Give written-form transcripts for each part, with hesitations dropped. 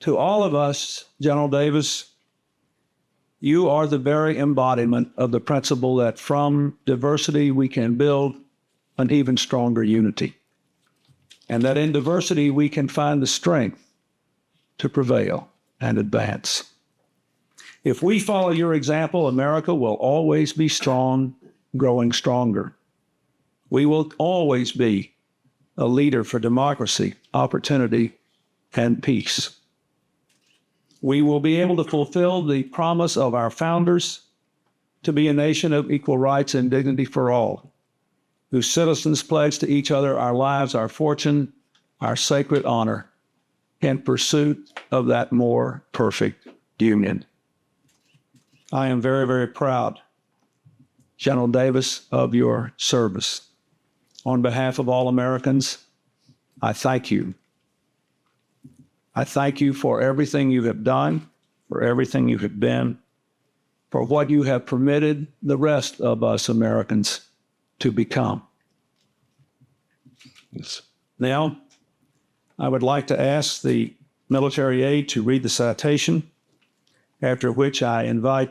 To all of us, General Davis, you are the very embodiment of the principle that from diversity we can build an even stronger unity, and that in diversity we can find the strength to prevail and advance. If we follow your example, America will always be strong, growing stronger. We will always be a leader for democracy, opportunity, and peace. We will be able to fulfill the promise of our founders to be a nation of equal rights and dignity for all, whose citizens pledge to each other our lives, our fortune, our sacred honor, in pursuit of that more perfect union. I am very, very proud, General Davis, of your service. On behalf of all Americans, I thank you. I thank you for everything you have done, for everything you have been, for what you have permitted the rest of us Americans to become. Now, I would like to ask the military aide to read the citation, after which I invite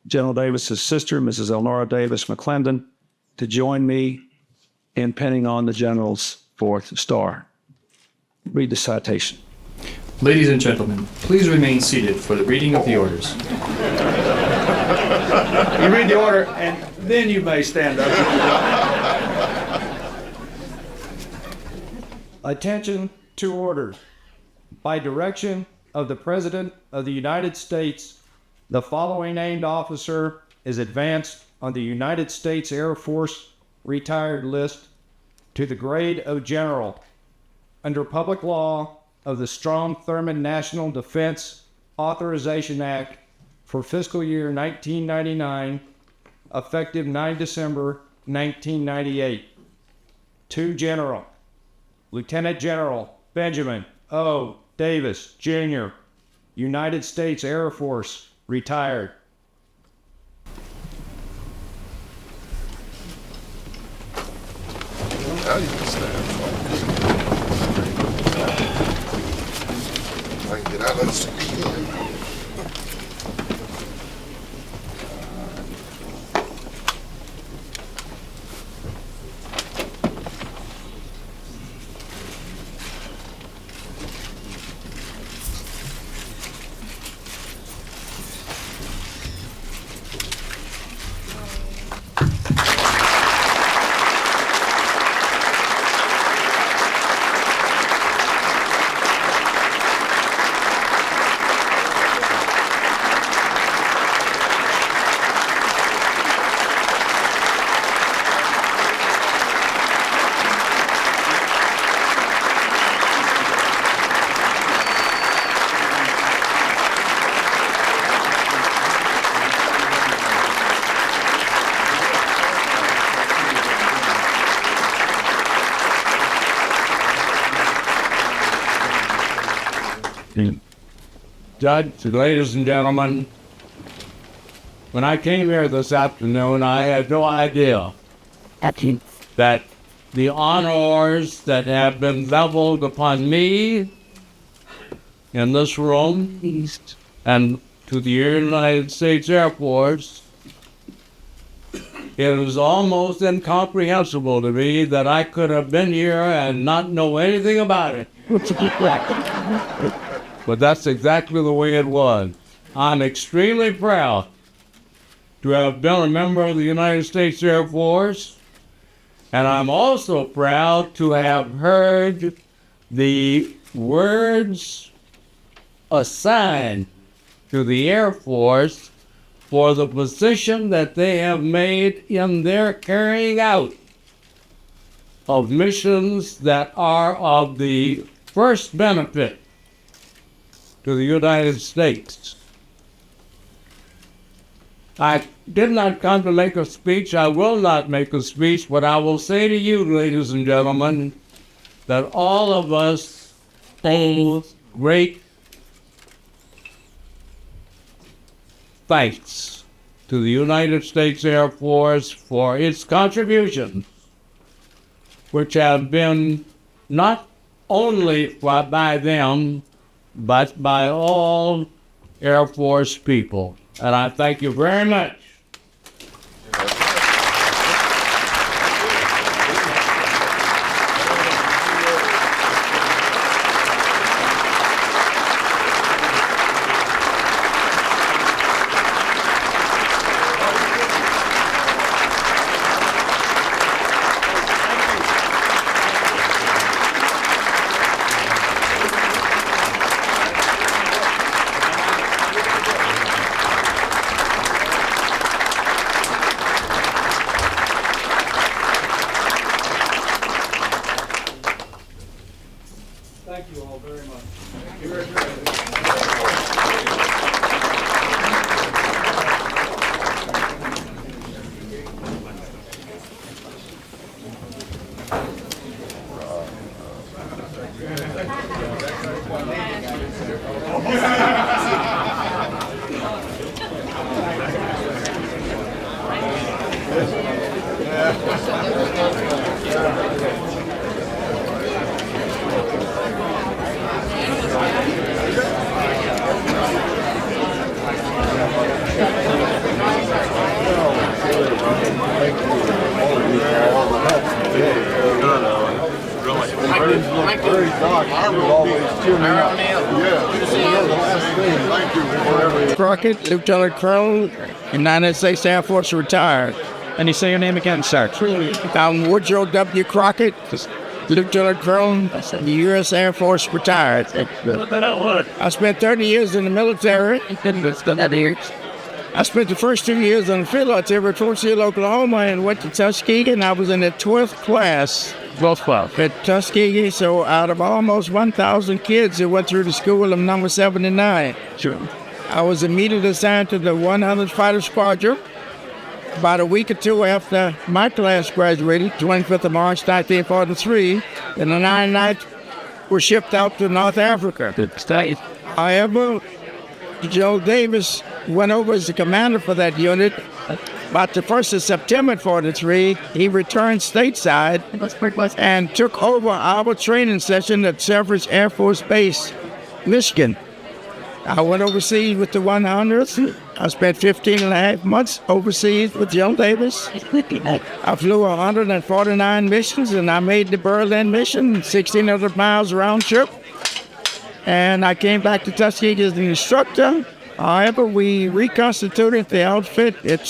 General Davis's sister, Mrs. Elnora Davis McClendon, to join me in pinning on the General's 4th star. Read the citation. Ladies and gentlemen, please remain seated for the reading of the orders. You read the order, and then you may stand up. Attention to orders. By direction of the President of the United States, the following named officer is advanced on the United States Air Force retired list to the grade of General under Public Law of the Strom-Thurmond National Defense Authorization Act for fiscal year 1999, effective 9 December 1998. To General, Lieutenant General Benjamin O. Davis, Jr., United States Air Force, retired. Now you can stand. I can get out of this. Judge, ladies and gentlemen, when I came here this afternoon, I had no idea that the honors that have been leveled upon me in this room and to the United States Air Force, it was almost incomprehensible to me that I could have been here and not know anything about it. But that's exactly the way it was. I'm extremely proud to have been a member of the United States Air Force, and I'm also proud to have heard the words assigned to the Air Force for the position that they have made in their carrying out of missions that are of the first benefit to the United States. I did not come to make a speech. I will not make a speech, but I will say to you, ladies and gentlemen, that all of us owe great thanks to the United States Air Force for its contributions, which have been not only by them, but by all Air Force people. And I thank you very much. Thank you all very much. Very dark. You always cheer me up. Yeah. The last thing. Thank you for everything. Crockett, Lieutenant Colonel, United States Air Force, retired. And you say your name again, sir? I'm Woodrow W. Crockett, Lieutenant Colonel, the U.S. Air Force, retired. I spent 30 years in the military. I spent the first 2 years on the field artillery at Fort Sill, Oklahoma, and went to Tuskegee, and I was in the 12th class. 12th class. At Tuskegee, so out of almost 1,000 kids that went through the school, I'm number 79. Sure. I was immediately assigned to the 100th Fighter Squadron. About a week or two after my class graduated, 25th of March, 1943, and the 99th were shipped out to North Africa. However, Joe Davis went over as the commander for that unit. About the 1st of September 43, he returned stateside and took over our training session at Selfridge Air Force Base, Michigan. I went overseas with the 100th. I spent 15 and a half months overseas with Joe Davis. I flew 149 missions, and I made the Berlin mission, 1,600 miles round trip. And I came back to Tuskegee as the instructor. However, we reconstituted the outfit at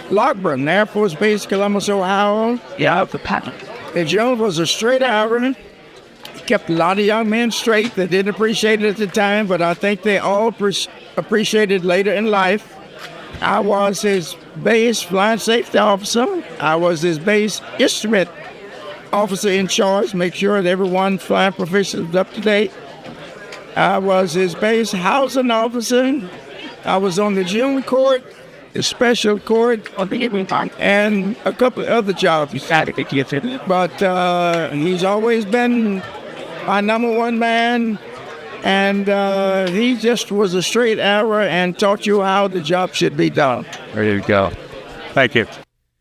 Lockburn, Air Force Base, Columbus, Ohio. And Joe was a straight Irishman. He kept a lot of young men straight that didn't appreciate it at the time, but I think they all appreciated later in life. I was his base flying safety officer. I was his base instrument officer in charge, make sure that everyone flying proficient was up to date. I was his base housing officer. I was on the June court, the special court, and a couple of other jobs. But he's always been my number one man, and he just was a straight arrow and taught you how the job should be done. There you go. Thank you.